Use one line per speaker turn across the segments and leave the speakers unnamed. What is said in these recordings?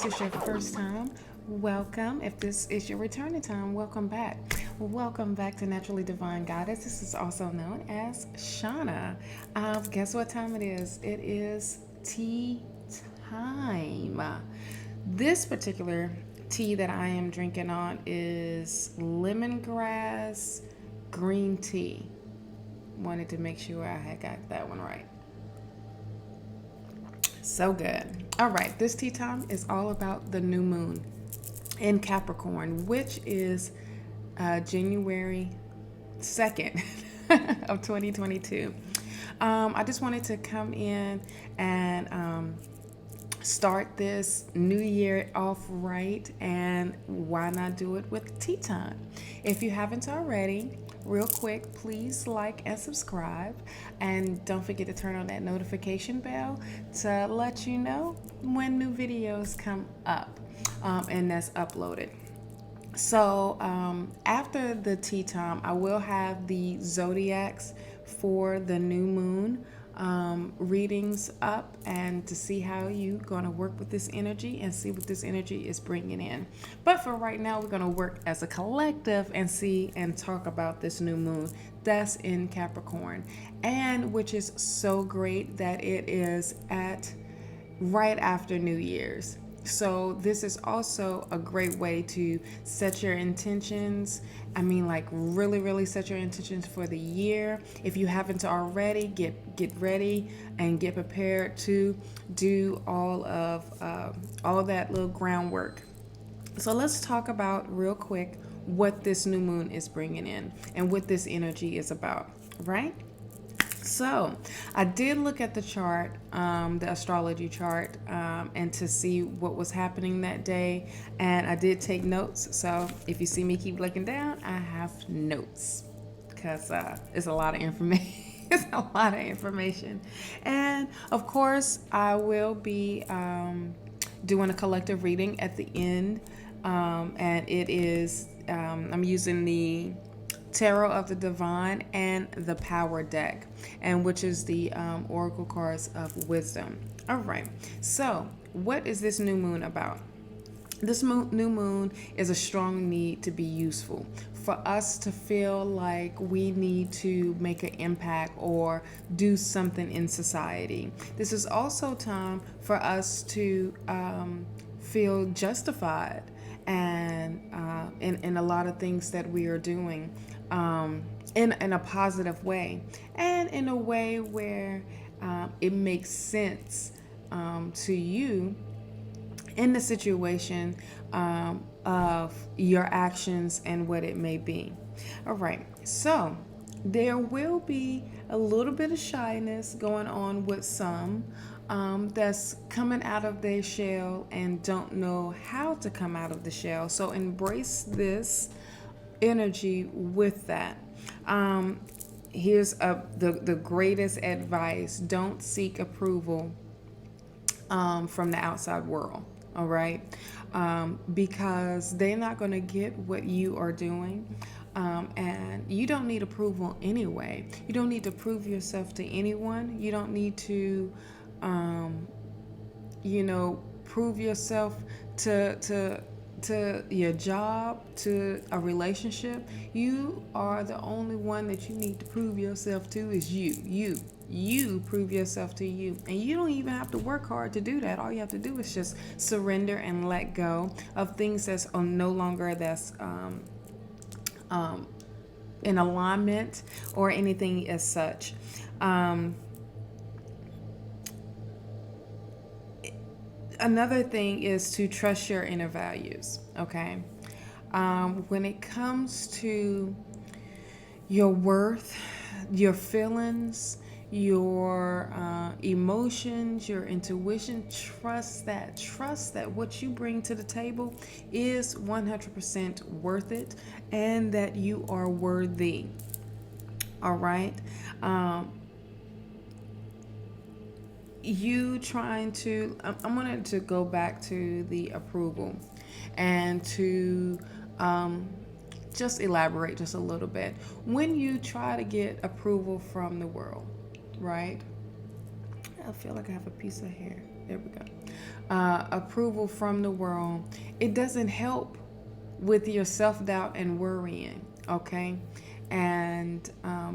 this is your first time, welcome. If this is your returning time, welcome back. Welcome back to Naturally Divine Goddess. This is also known as Shauna. Guess what time it is? It is tea time. This particular tea that I am drinking on is lemongrass green tea. Wanted to make sure I had got that one right. So good. All right, this tea time is all about the new moon in Capricorn, which is January 2nd of 2022. I just wanted to come in and start this new year off right, and why not do it with tea time? If you haven't already, real quick, please like and subscribe, and don't forget to turn on that notification bell to let you know when new videos come up and that's uploaded. So after the tea time, I will have the zodiacs for the new moon readings up, and to see how you're going to work with this energy and see what this energy is bringing in. But for right now, we're going to work as a collective and see and talk about this new moon that's in Capricorn, and which is so great that it is at right after New Year's. So this is also a great way to set your intentions. I mean, like really set your intentions for the year. If you haven't already, get ready and get prepared to do all that little groundwork. So let's talk about real quick what this new moon is bringing in and what this energy is about, right? So I did look at the chart, the astrology chart, and to see what was happening that day. And I did take notes. So if you see me keep looking down, I have notes because it's a lot of information. It's a lot of information. And of course, I will be doing a collective reading at the end. And it is, I'm using the Tarot of the Divine and the Power deck, and which is the oracle cards of wisdom. All right, so what is this new moon about? This new moon is a strong need to be useful, for us to feel like we need to make an impact or do something in society. This is also time for us to feel justified and in a lot of things that we are doing, in a positive way, and in a way where it makes sense to you in the situation of your actions and what it may be. All right, so there will be a little bit of shyness going on with some that's coming out of their shell and don't know how to come out of the shell. So embrace this energy with that. Here's the greatest advice: don't seek approval from the outside world. All right, because they're not going to get what you are doing. And you don't need approval anyway. You don't need to prove yourself to anyone. You don't need to prove yourself to your job, to a relationship. You are the only one that you need to prove yourself to is you prove yourself to you, and you don't even have to work hard to do that. All you have to do is just surrender and let go of things that's no longer that's in alignment or anything as such. Another thing is to trust your inner values, okay? When it comes to your worth, your feelings, your emotions, your intuition, trust that what you bring to the table is 100% worth it, and that you are worthy. All right? You trying to, I'm going to go back to the approval and to just elaborate just a little bit. When you try to get approval from the world, right? I feel like I have a piece of hair. There we go. approval from the world, it doesn't help with your self-doubt and worrying, okay? And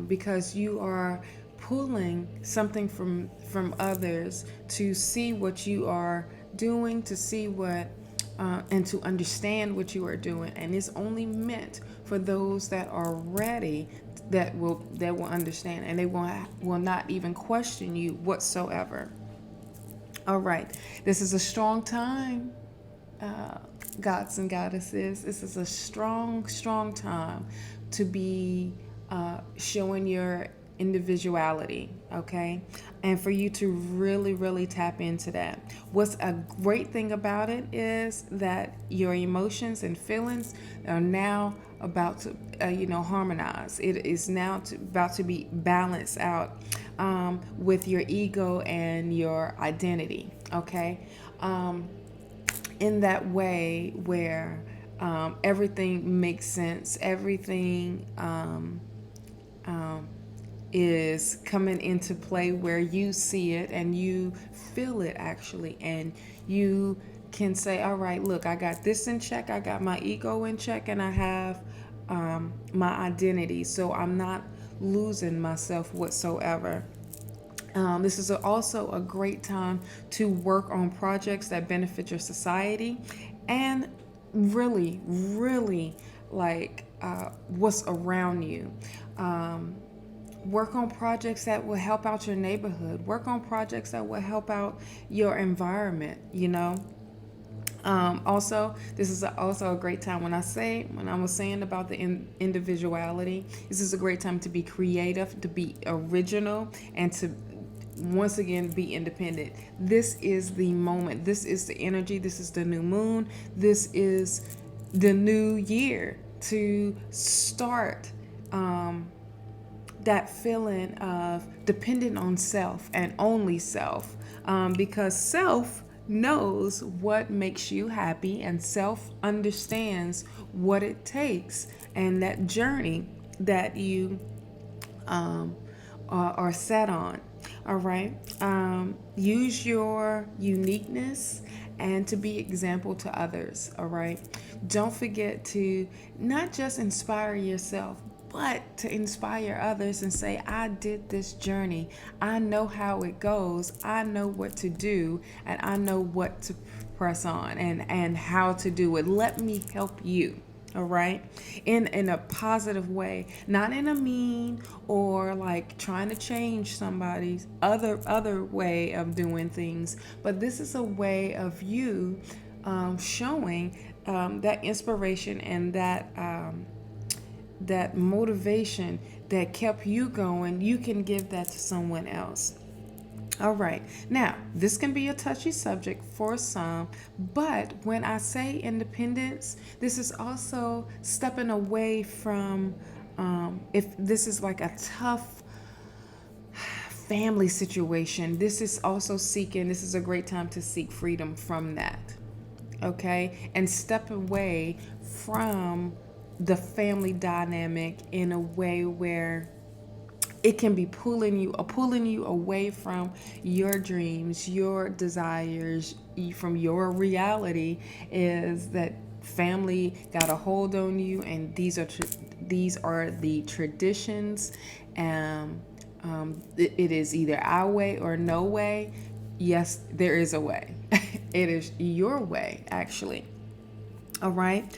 because you are pulling something from others to see what you are doing, to see what and to understand what you are doing, and it's only meant for those that are ready, that will understand, and they will not even question you whatsoever. All right, this is a strong time, gods and goddesses. This is a strong time to be showing your individuality, okay? And for you to really tap into that. What's a great thing about it is that your emotions and feelings are now about to, harmonize. It is now about to be balanced out with your ego and your identity, okay? In that way where everything makes sense, everything is coming into play where you see it and you feel it actually, and you can say, all right, look, I got this in check, I got my ego in check, and I have my identity, so I'm not losing myself whatsoever. This is also a great time to work on projects that benefit your society, and really like what's around you. Work on projects that will help out your neighborhood. Work on projects that will help out your environment, Also, this is also a great time when I was saying about the individuality, this is a great time to be creative, to be original, and to once again be independent. This is the moment. This is the energy. This is the new moon. This is the new year to start that feeling of dependent on self and only self, because self knows what makes you happy, and self understands what it takes, and that journey that you are set on. All right. Use your uniqueness and to be example to others. All right. Don't forget to not just inspire yourself, but to inspire others and say, I did this journey. I know how it goes. I know what to do, and I know what to press on and how to do it. Let me help you. All right, in a positive way, not in a mean or like trying to change somebody's other way of doing things, but this is a way of you showing that inspiration and that motivation that kept you going. You can give that to someone else. All right. Now, this can be a touchy subject for some, but when I say independence, this is also stepping away from, if this is like a tough family situation, this is a great time to seek freedom from that. Okay. And step away from the family dynamic in a way where it can be pulling you away from your dreams, your desires, from your reality. Is that family got a hold on you, and these are the traditions. It is either our way or no way. Yes, there is a way. It is your way, actually. All right.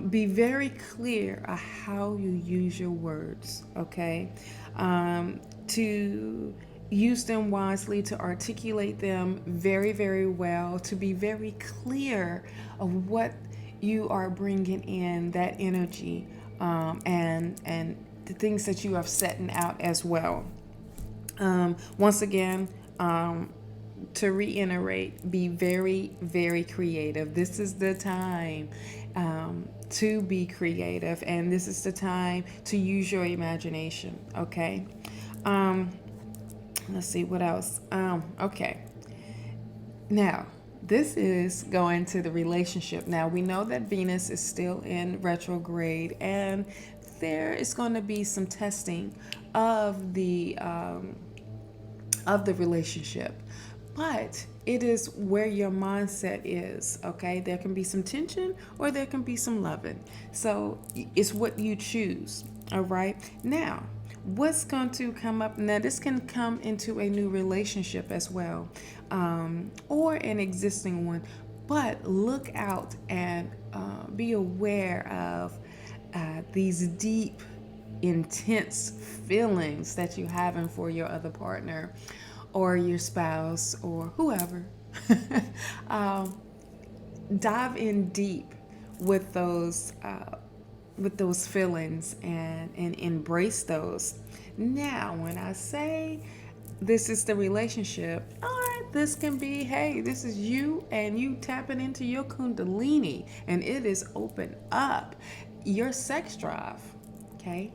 Be very clear on how you use your words, okay? To use them wisely, to articulate them very well, to be very clear of what you are bringing in, that energy, and the things that you are setting out as well. Once again, to reiterate, be very creative. This is the time to be creative, and this is the time to use your imagination. Okay. Let's see what else. Okay. Now, this is going to the relationship. Now, we know that Venus is still in retrograde, and there is going to be some testing of the relationship. but it is where your mindset is. Okay, there can be some tension or there can be some loving, so it's what you choose. All right, now what's going to come up now, this can come into a new relationship as well, or an existing one, but look out and be aware of these deep, intense feelings that you're having for your other partner or your spouse or whoever. um, Dive in deep with those feelings, and embrace those. Now, when I say this is the relationship, all right, this can be, hey, this is you and you tapping into your kundalini, and it is open up. Your sex drive, okay,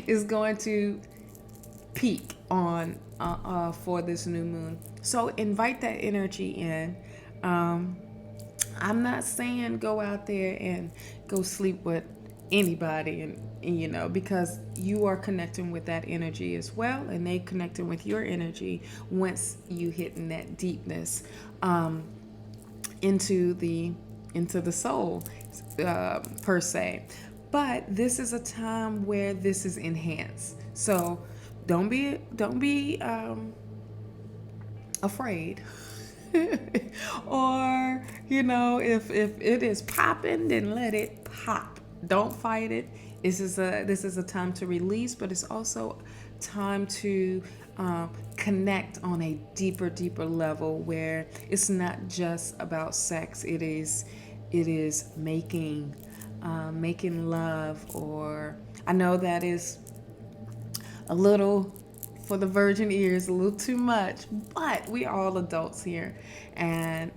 is going to peak on for this new moon. So invite that energy in. I'm not saying go out there and go sleep with anybody, and because you are connecting with that energy as well, and they connecting with your energy once you hitting that deepness, into the soul, per se. But this is a time where this is enhanced. So don't be afraid. Or if it is popping, then let it pop. Don't fight it. This is a time to release, but it's also time to connect on a deeper level, where it's not just about sex. It is making love. Or I know that is a little, for the virgin ears, a little too much, but we are all adults here, and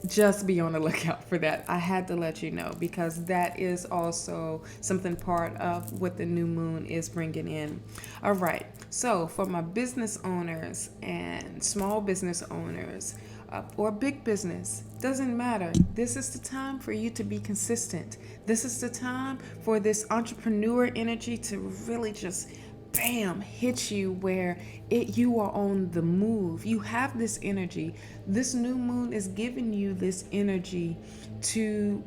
just be on the lookout for that. I had to let you know, because that is also something part of what the new moon is bringing in. All right, so for my business owners and small business owners, or big business, doesn't matter. This is the time for you to be consistent. This is the time for this entrepreneur energy to really just bam, hit you, where you are on the move. You have this energy. This new moon is giving you this energy to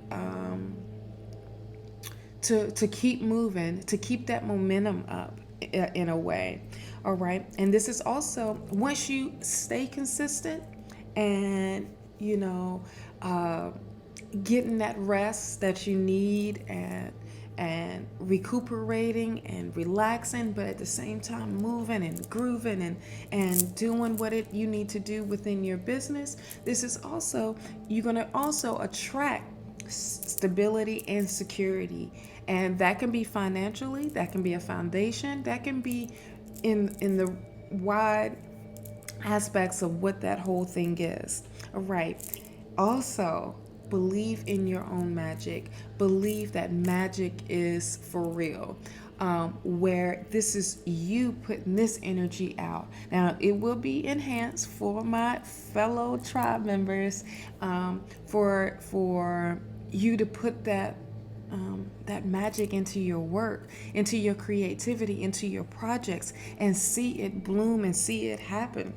keep moving, to keep that momentum up in a way. All right, and this is also, once you stay consistent and getting that rest that you need, and recuperating and relaxing, but at the same time moving and grooving and doing what you need to do within your business. This is also, you're going to also attract stability and security, and that can be financially, that can be a foundation, that can be in the wide aspects of what that whole thing is. All right, also believe in your own magic. Believe that magic is for real. Where this is you putting this energy out. Now, it will be enhanced for my fellow tribe members, for you to put that magic into your work, into your creativity, into your projects, and see it bloom and see it happen.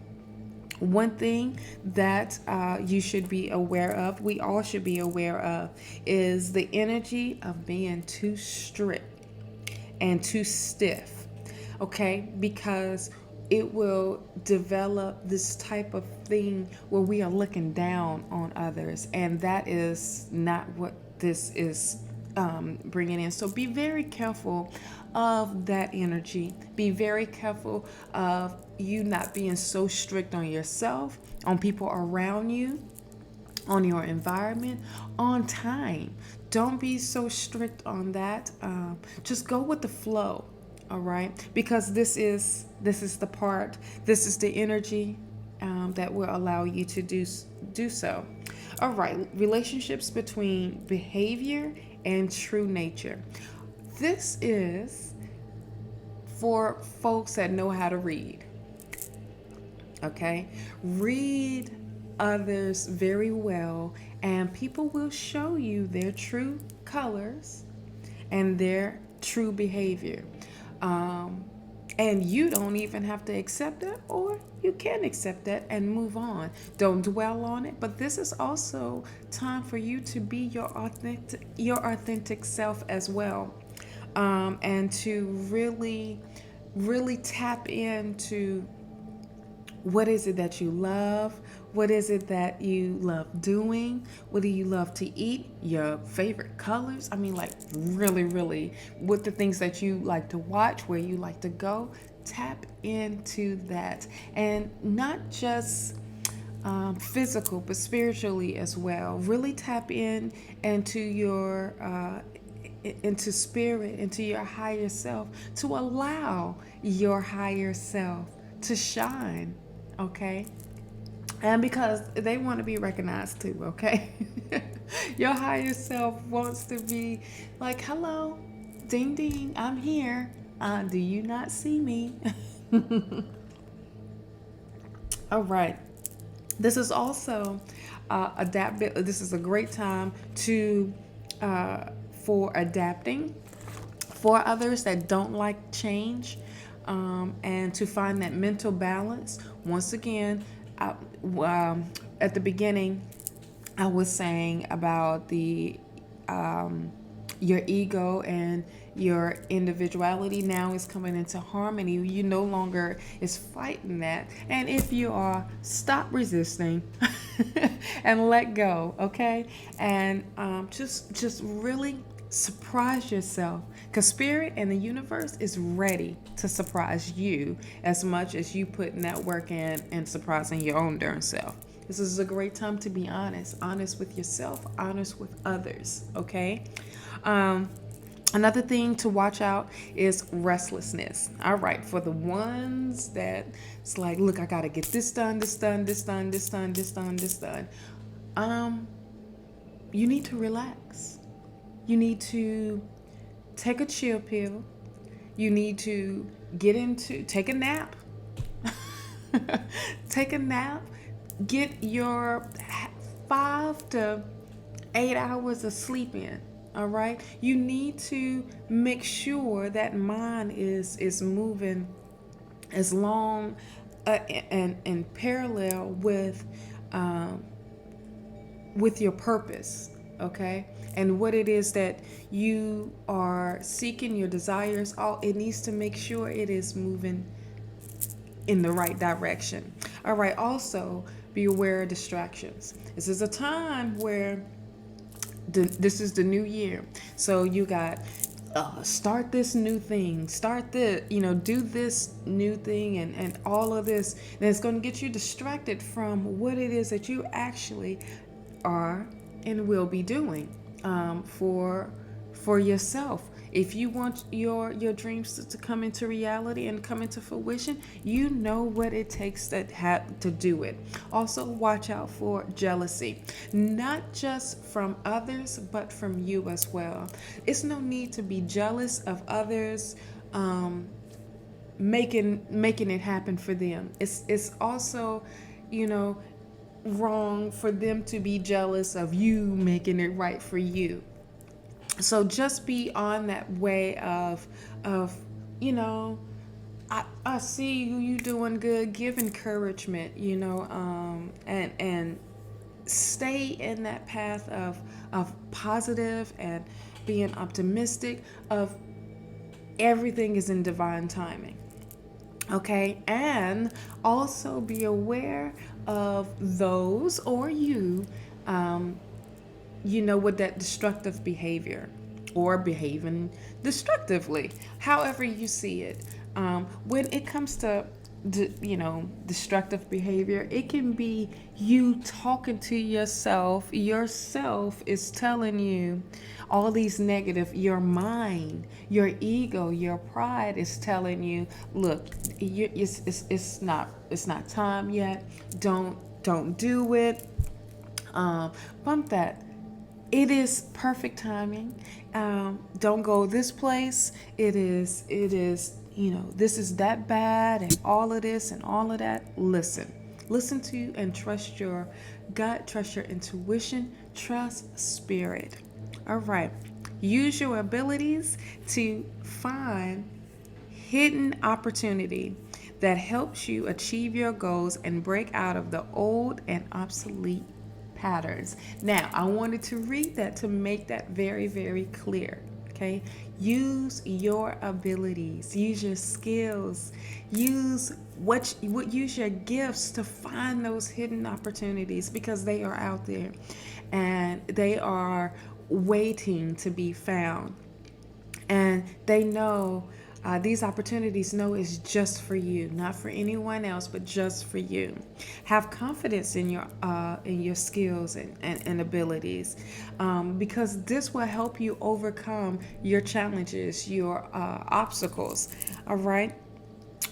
One thing that you should be aware of, we all should be aware of, is the energy of being too strict and too stiff, okay? Because it will develop this type of thing where we are looking down on others, and that is not what this is bringing in. So be very careful of that energy. Be very careful of you not being so strict on yourself, on people around you, on your environment, on time. Don't be so strict on that. Just go with the flow, all right? Because this is the energy that will allow you to do so. All right, relationships between behavior and true nature. This is for folks that know how to read. Okay? Read others very well, and people will show you their true colors and their true behavior. And you don't even have to accept it, or you can accept that and move on. Don't dwell on it. But this is also time for you to be your authentic self as well, and to really tap into what is it that you love? What is it that you love doing? What do you love to eat? Your favorite colors? I mean, like really, what the things that you like to watch, where you like to go. Tap into that. And not just physical, but spiritually as well. Really tap into your into spirit, into your higher self, to allow your higher self to shine. Okay, and because they want to be recognized too. Okay, your higher self wants to be like, hello, ding ding, I'm here. Do you not see me? All right. This is also this is a great time to for adapting, for others that don't like change, and to find that mental balance. Once again, at the beginning, I was saying about the your ego and your individuality now is coming into harmony. You no longer is fighting that. And if you are, stop resisting and let go, okay? And just really surprise yourself, because spirit and the universe is ready to surprise you as much as you putting that work in and surprising your own darn self. This is a great time to be honest with yourself, honest with others, okay? Another thing to watch out is restlessness. All right, for the ones that it's like, look, I gotta get this done, this done, this done, this done, this done, this done. You need to relax. You need to take a chill pill. You need to take a nap. Take a nap. Get your 5 to 8 hours of sleep in. All right. You need to make sure that mind is moving as long and in parallel with your purpose. Okay. And what it is that you are seeking, your desires, it needs to make sure it is moving in the right direction. All right. Also, be aware of distractions. This is a time where this is the new year. So you got start this new thing, do this new thing, and all of this. And it's going to get you distracted from what it is that you actually are and will be doing for yourself. If you want your dreams to come into reality and come into fruition, you know what it takes to do it. Also, watch out for jealousy, not just from others, but from you as well. It's no need to be jealous of others making it happen for them. It's also, wrong for them to be jealous of you making it right for you. So just be on that way of I see you doing good. Give encouragement, and stay in that path of positive and being optimistic. Of everything is in divine timing. Okay, and also be aware of those or you. With that destructive behavior or behaving destructively, however you see it. When it comes to, destructive behavior, it can be you talking to yourself. Yourself is telling you all these negative, your mind, your ego, your pride is telling you, look, it's not time yet. Don't do it. Bump that. It is perfect timing. Don't go this place. It is, this is that bad and all of this and all of that. Listen to and trust your gut, trust your intuition, trust spirit. All right. Use your abilities to find hidden opportunity that helps you achieve your goals and break out of the old and obsolete patterns. Now, I wanted to read that to make that very, very clear. Okay, use your abilities, use your skills, use use your gifts to find those hidden opportunities, because they are out there and they are waiting to be found. And they know, these opportunities know it's just for you, not for anyone else, but just for you. Have confidence in your skills and abilities, because this will help you overcome your challenges, your obstacles. All right.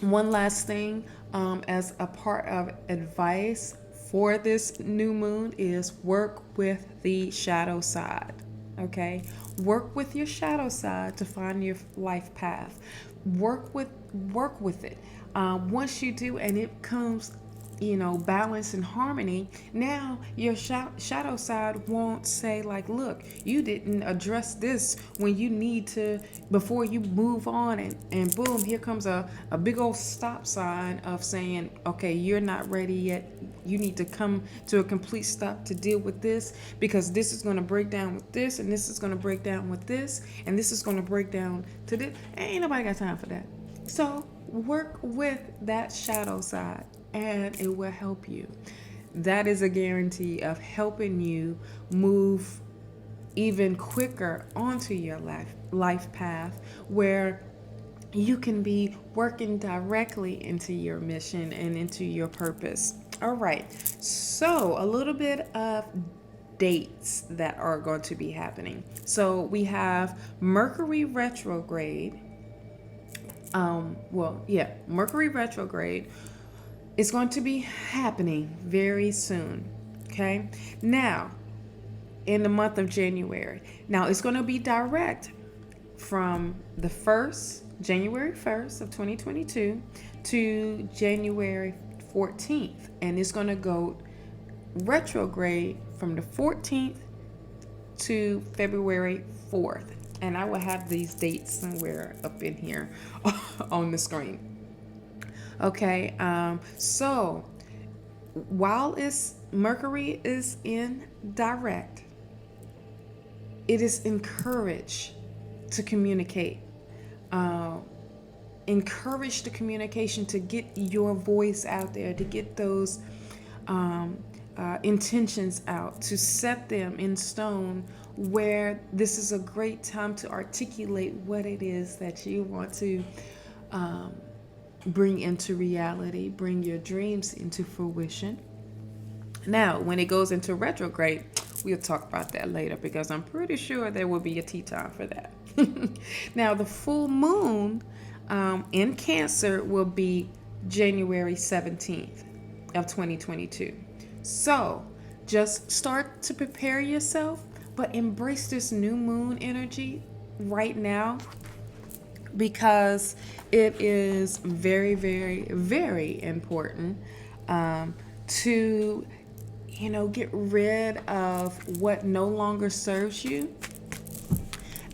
One last thing, as a part of advice for this new moon, is work with the shadow side. Okay, work with your shadow side to find your life path. Work with it. Once you do, and it comes, balance and harmony, now your shadow side won't say like, look, you didn't address this when you need to, before you move on, and boom, here comes a big old stop sign of saying, okay, you're not ready yet. You need to come to a complete stop to deal with this, because this is going to break down with this, and this is going to break down with this, and this is going to break down to this. Ain't nobody got time for that. So work with that shadow side, and it will help you. That is a guarantee of helping you move even quicker onto your life path, where you can be working directly into your mission and into your purpose. All right, so a little bit of dates that are going to be happening. So we have Mercury retrograde. Mercury retrograde is going to be happening very soon. Okay, now in the month of January. Now it's going to be direct from the January 1st of 2022 to January 14th, and it's going to go retrograde from the 14th to February 4th. And I will have these dates somewhere up in here on the screen. Okay, so while Mercury is in direct, it is encouraged to communicate. Encourage the communication, to get your voice out there, to get those intentions out, to set them in stone, where this is a great time to articulate what it is that you want to bring into reality, bring your dreams into fruition. Now, when it goes into retrograde, we'll talk about that later, because I'm pretty sure there will be a tea time for that. Now, the full moon in Cancer will be January 17th of 2022. So just start to prepare yourself, but embrace this new moon energy right now, because it is very, very, very important to get rid of what no longer serves you,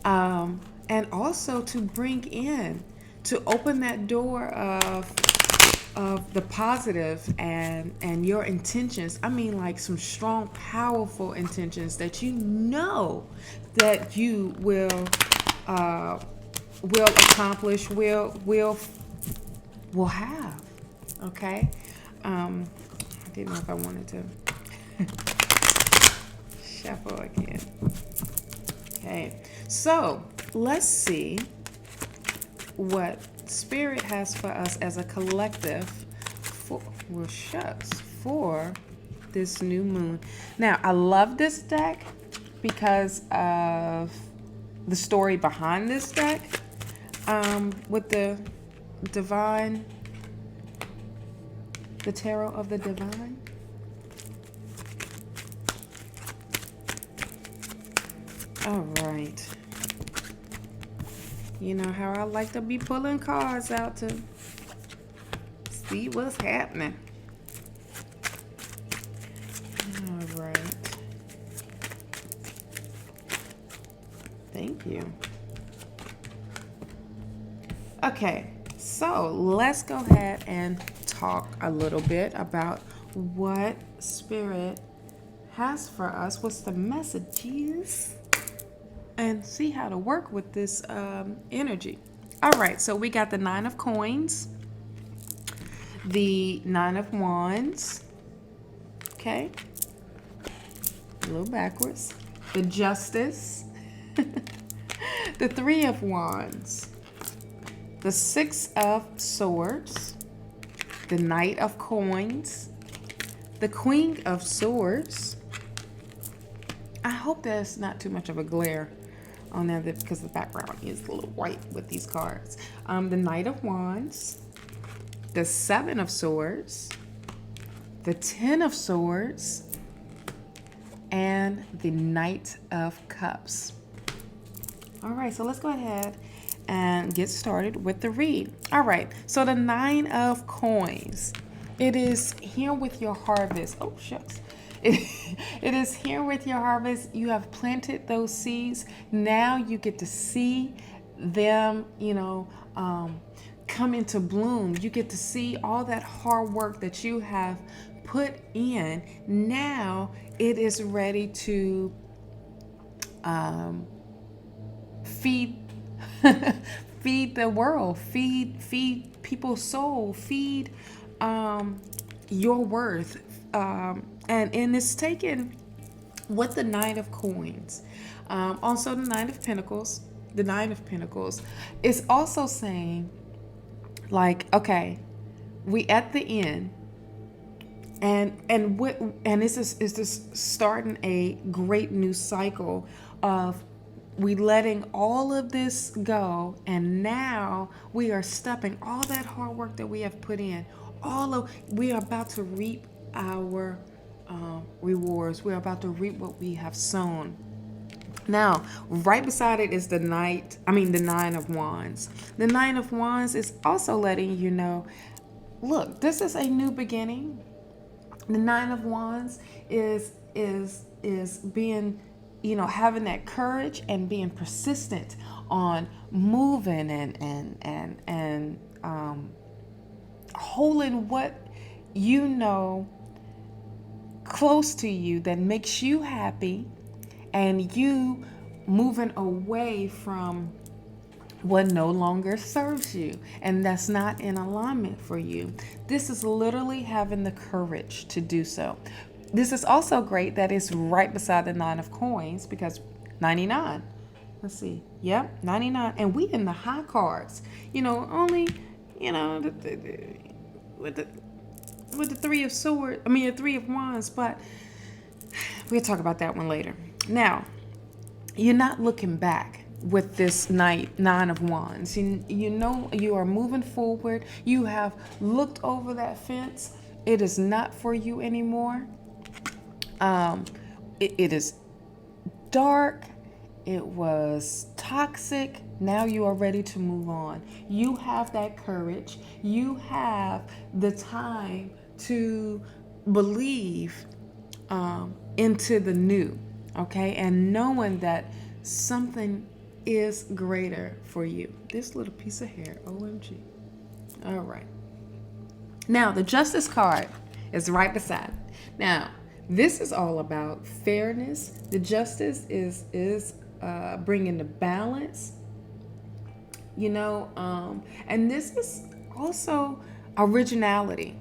and also to bring in, to open that door of the positive and your intentions. I mean, like some strong, powerful intentions that that you will accomplish, will have. Okay. I didn't know if I wanted to shuffle again. Okay, so let's see what Spirit has for us as a collective for this new moon. Now, I love this deck because of the story behind this deck, with the Tarot of the Divine. All right. You know how I like to be pulling cards out to see what's happening. All right. Thank you. Okay, So let's go ahead and talk a little bit about what Spirit has for us, what's the messages, and see how to work with this energy. All right, so we got the Nine of Coins, the Nine of Wands, okay, a little backwards, the Justice, the Three of Wands, the Six of Swords, the Knight of Coins, the Queen of Swords. I hope there's not too much of a glare on there because the background is a little white with these cards. The Knight of Wands, the Seven of Swords, the Ten of Swords, and the Knight of Cups. All right, so let's go ahead and get started with the read. All right, so the Nine of Coins. It is here with your harvest. Oh, shucks. It is here with your harvest. You have planted those seeds. Now you get to see them, come into bloom. You get to see all that hard work that you have put in. Now it is ready to feed feed the world, feed people's soul, feed your worth, and it's taken with the Nine of Coins, also the Nine of Pentacles. The Nine of Pentacles is also saying, like, okay, we at the end, and this is starting a great new cycle of we letting all of this go, and now we are stepping all that hard work that we have put in. We are about to reap our rewards. We're about to reap what we have sown. Now, right beside it is the Nine of Wands. The Nine of Wands is also letting you know, look, this is a new beginning. The Nine of Wands is being, having that courage and being persistent on moving and holding what close to you that makes you happy, and you moving away from what no longer serves you and that's not in alignment for you. This is literally having the courage to do so. This is also great that it's right beside the Nine of Coins, because 99. Let's see. Yep, 99. And we in the high cards. Only, with the Three of Swords, the Three of Wands, but we'll talk about that one later. Now, you're not looking back with this Nine of Wands. You are moving forward. You have looked over that fence. It is not for you anymore. It is dark. It was toxic. Now you are ready to move on. You have that courage. You have the time to believe into the new, okay? And knowing that something is greater for you. This little piece of hair, OMG. All right. Now, the Justice card is right beside it. Now, this is all about fairness. The Justice is bringing the balance, and this is also originality.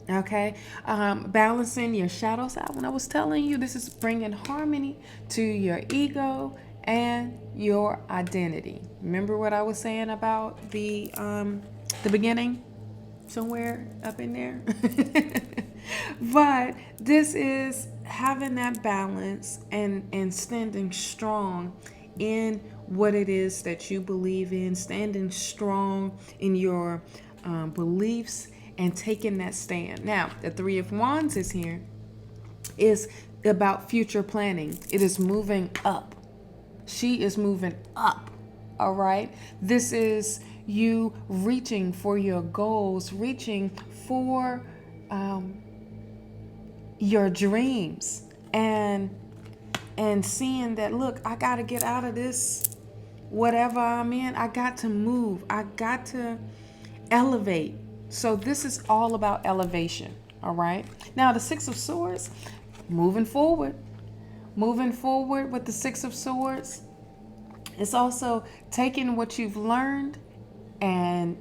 Okay, balancing your shadow side. When I was telling you, this is bringing harmony to your ego and your identity. Remember what I was saying about the beginning, somewhere up in there. But this is having that balance and standing strong in what it is that you believe in, standing strong in your beliefs, and taking that stand. Now, the Three of Wands is here, is about future planning. It is moving up. She is moving up. All right. This is you reaching for your goals, reaching for your dreams, and seeing that, look, I got to get out of this whatever I'm in, I got to move. I got to elevate. So this is all about elevation. All right. Now the Six of Swords, moving forward. Moving forward with the Six of Swords. It's also taking what you've learned and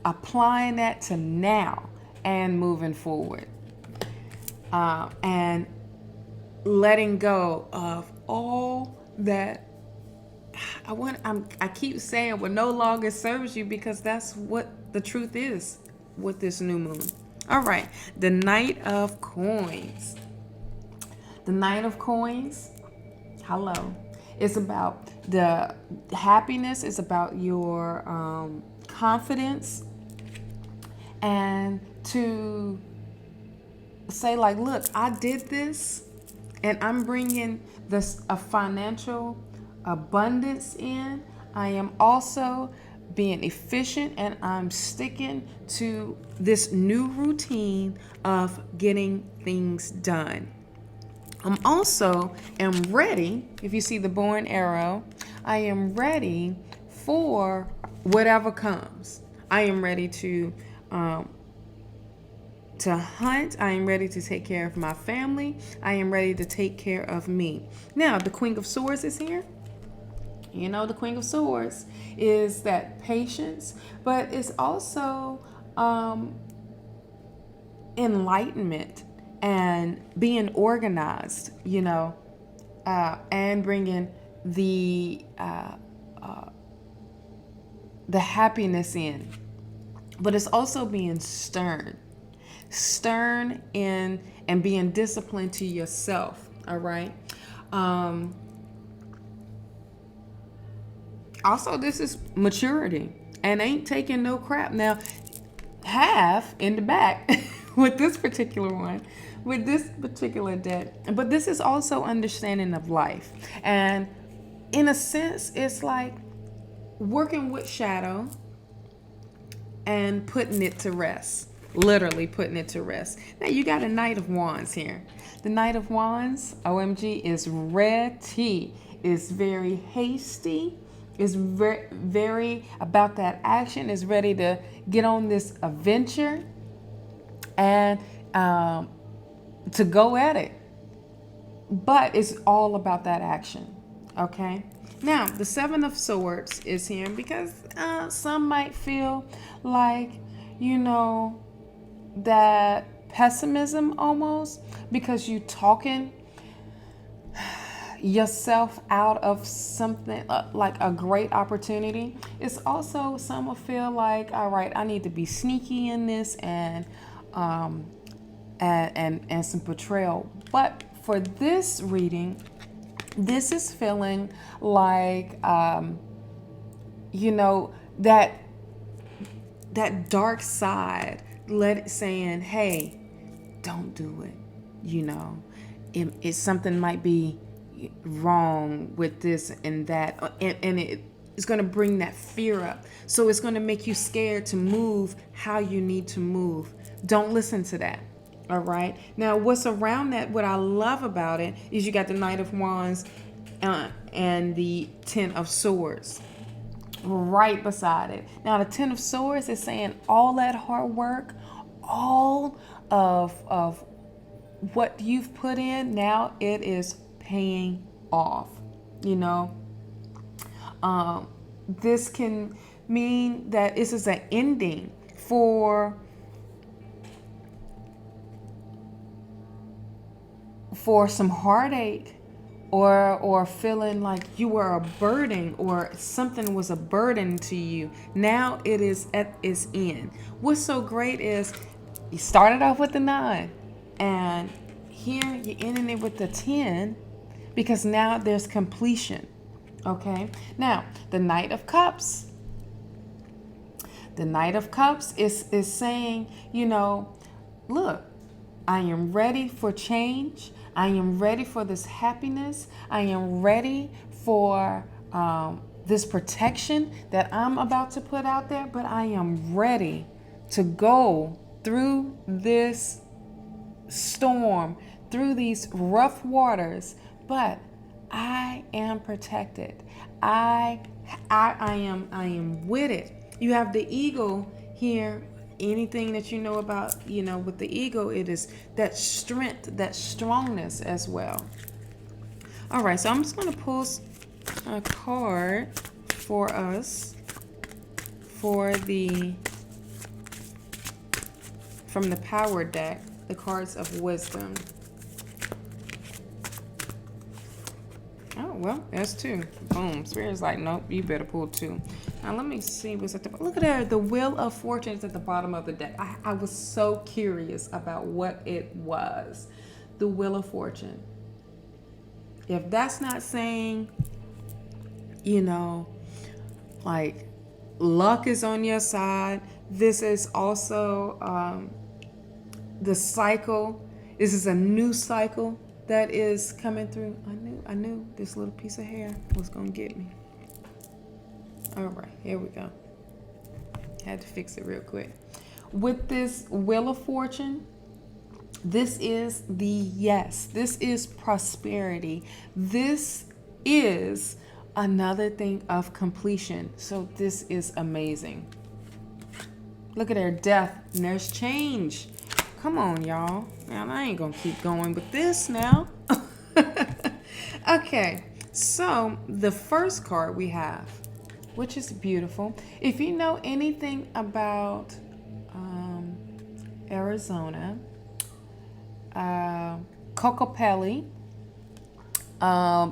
applying that to now and moving forward. And letting go of all that I keep saying what no longer serves you, because that's what the truth is with this new moon. All right, the Knight of Coins. The Knight of Coins, hello. It's about the happiness. It's about your confidence. And to say like, look, I did this and I'm bringing this a financial abundance in. I am also being efficient and I'm sticking to this new routine of getting things done. I'm also am ready. If you see the bow and arrow, I am ready for whatever comes. I am ready to hunt. I am ready to take care of my family. I am ready to take care of me. Now, the Queen of Swords is here. You know, the Queen of Swords is that patience, but it's also enlightenment and being organized, you know, and bringing the happiness in. But it's also being stern in and being disciplined to yourself. All right. Also, this is maturity and ain't taking no crap. Now, have in the back with this particular one, with this particular deck. But this is also understanding of life. And in a sense, it's like working with shadow and putting it to rest. Literally putting it to rest. Now you got a Knight of Wands here. The Knight of Wands, OMG, is ready. Is very hasty. Is very about that action. Is ready to get on this adventure and to go at it. But it's all about that action. Okay. Now the Seven of Swords is here because some might feel like, you know, that pessimism almost, because you talking yourself out of something like a great opportunity. It's also some will feel like, all right, I need to be sneaky in this and some betrayal. But for this reading, this is feeling like you know, that dark side, let it saying, hey, don't do it. You know, it something might be wrong with this and that, and it's going to bring that fear up. So it's going to make you scared to move how you need to move. Don't listen to that. All right. Now, what's around that, what I love about it is you got the Knight of Wands and the Ten of Swords right beside it. Now, the Ten of Swords is saying all that hard work, all of what you've put in, now it is paying off. You know, this can mean that this is an ending for some heartache, or feeling like you were a burden or something was a burden to you. Now it is at its end. What's so great is you started off with the 9 and here you're ending it with the 10, because now there's completion. Okay. Now the Knight of Cups. The Knight of Cups is saying, you know, look, I am ready for change. I am ready for this happiness. I am ready for this protection that I'm about to put out there, but I am ready to go through this storm, through these rough waters, but I am protected. I am with it. You have the eagle here. Anything that you know about, with the eagle, it is that strength, that strongness as well. All right, so I'm just going to pull a card for us from the power deck, the cards of wisdom. Oh, well, that's two. Boom. Spirit's like, nope, you better pull two. Now, let me see what's at the... Look at that. The Wheel of Fortune is at the bottom of the deck. I was so curious about what it was. The Wheel of Fortune. If that's not saying, like, luck is on your side, this is also the cycle. This is a new cycle that is coming through. I knew this little piece of hair was gonna get me. All right, here we go. Had to fix it real quick. With this Wheel of Fortune, this is this is prosperity. This is another thing of completion. So this is amazing. Look at their death, and there's change. Come on, y'all. Now, I ain't gonna keep going with this now. Okay, so the first card we have, which is beautiful. If you know anything about Arizona, Kokopelli,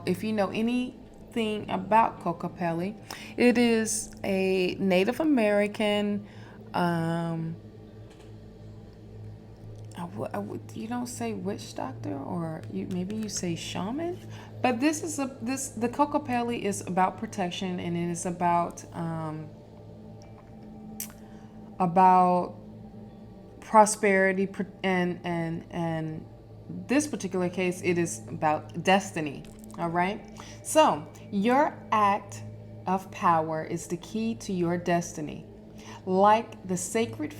if you know anything about Kokopelli, it is a Native American, you don't say witch doctor, or maybe you say shaman, but the Kokopelli is about protection, and it is about prosperity, and this particular case, it is about destiny. All right, so your act of power is the key to your destiny. Like the sacred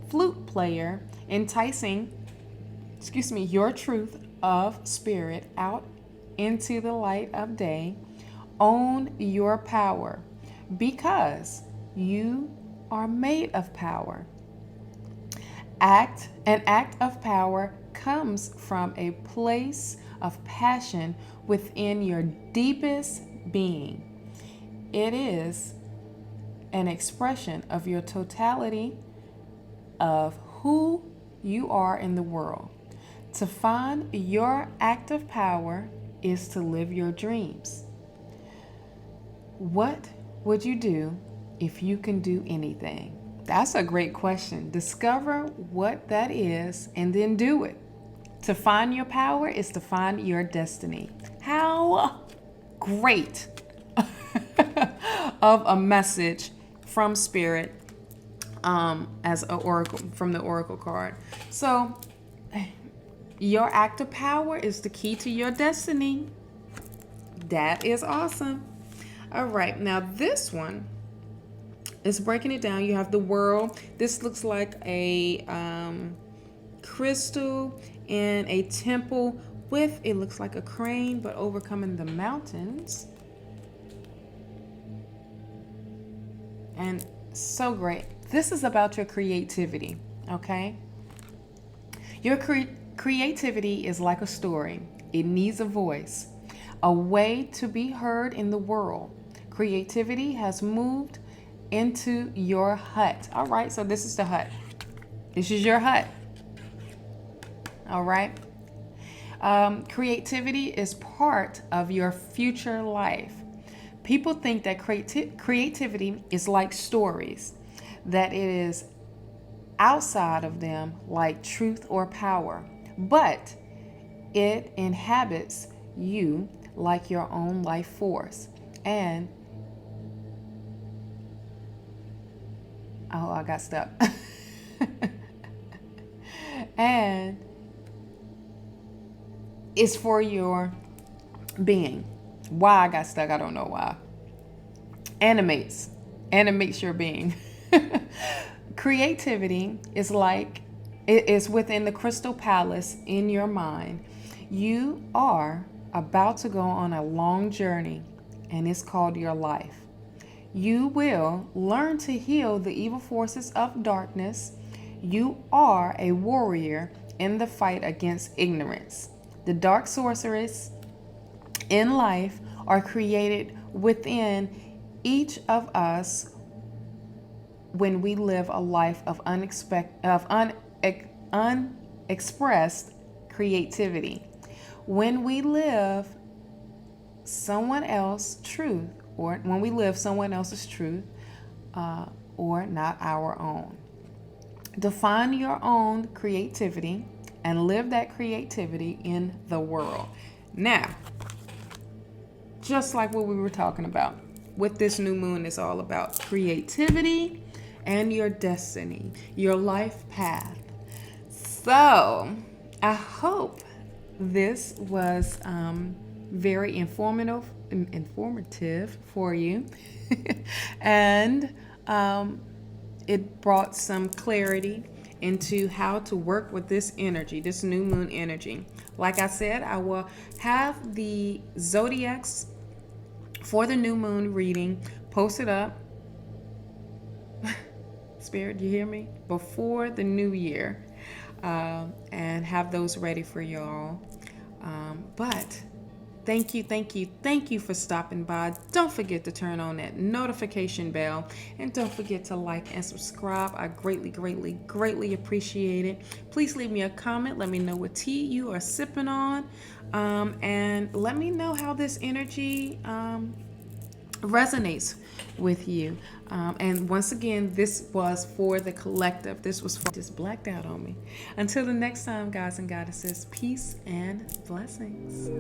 flute player enticing your truth of spirit out into the light of day, own your power, because you are made of power. An act of power comes from a place of passion within your deepest being. It is an expression of your totality of who you are in the world. To find your act of power is to live your dreams. What would you do if you can do anything? That's a great question. Discover what that is and then do it. To find your power is to find your destiny. How great of a message from Spirit, as an oracle, from the oracle card. So your act of power is the key to your destiny. That is awesome. All right, now this one is breaking it down. You have the world. This looks like a crystal in a temple with, it looks like a crane, but overcoming the mountains. And so great. This is about your creativity, okay? Your creativity is like a story. It needs a voice, a way to be heard in the world. Creativity has moved into your hut. All right, so this is the hut. This is your hut. All right. Creativity is part of your future life. People think that creativity is like stories, that it is outside of them, like truth or power, but it inhabits you like your own life force. And I got stuck. And it's for your being. Why I got stuck, I don't know why. Animates your being. Creativity is like, it is within the crystal palace in your mind. You are about to go on a long journey, and it's called your life. You will learn to heal the evil forces of darkness. You are a warrior in the fight against ignorance. The dark sorceries in life are created within each of us when we live a life of unexpressed creativity. When we live someone else's truth, or when we live someone else's truth, or not our own. Define your own creativity and live that creativity in the world. Now, just like what we were talking about, what this new moon is all about, creativity and your destiny, your life path. So, I hope this was very informative for you. And it brought some clarity into how to work with this energy, this new moon energy. Like I said, I will have the zodiacs for the new moon reading posted up. Spirit, you hear me? Before the new year, and have those ready for y'all. But thank you for stopping by. Don't forget to turn on that notification bell, and don't forget to like and subscribe. I greatly appreciate it. Please leave me a comment. Let me know what tea you are sipping on, and let me know how this energy resonates with you. And once again, this was for the collective. This was for just blacked out on me. Until the next time, guys and goddesses, peace and blessings.